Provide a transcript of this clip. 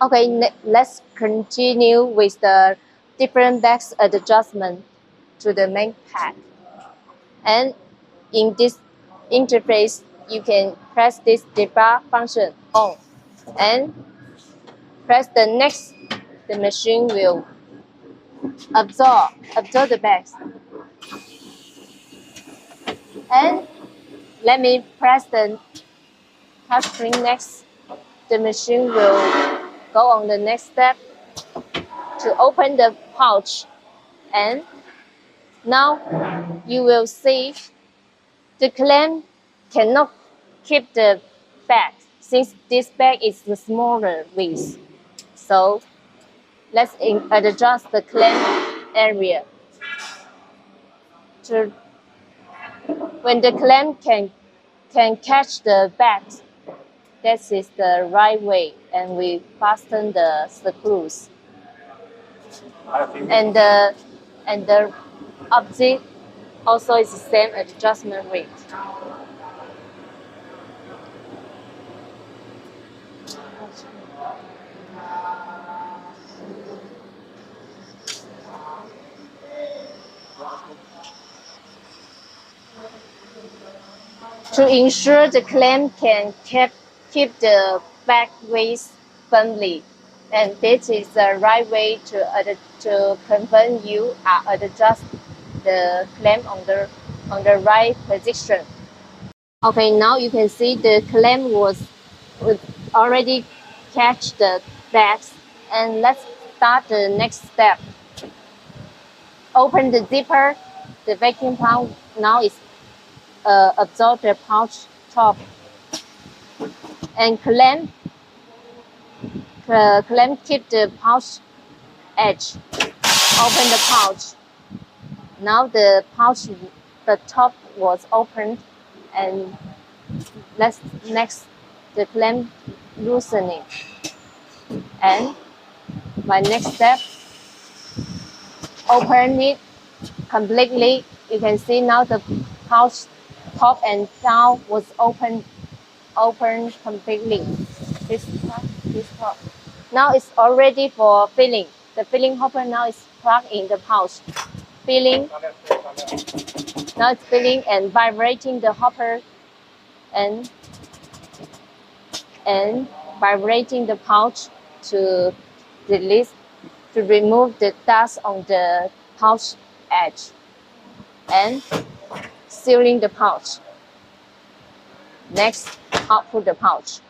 Okay, let's continue with the different bags adjustment to the main pack. And in this interface, you can press this debar function on and press the next. The machine will absorb the bags. And let me press the touchscreen next. The machine will go on the next step to open the pouch. And now you will see the clamp cannot keep the bag since this bag is the smaller width. So let's adjust the clamp area. When the clamp can catch the bag, that is the right way, and we fasten the screws. And the opposite also is the same adjustment rate. To ensure the clamp can keep the back waist firmly, and this is the right way to prevent you adjust the clamp on the right position. Okay, now you can see the clamp would already catch the bags, and let's start the next step. Open the zipper. The vacuum pump now is absorb the pouch top, and clamp keep the pouch edge. Open the pouch. Now the top was opened, and next the clamp loosening. And my next step, open it completely. You can see now the pouch top and down was open completely. This top. Now it's all ready for filling. The filling hopper now is plugged in the pouch. Filling. Now it's filling and vibrating the hopper and vibrating the pouch to remove the dust on the pouch edge and sealing the pouch. Next, output the pouch.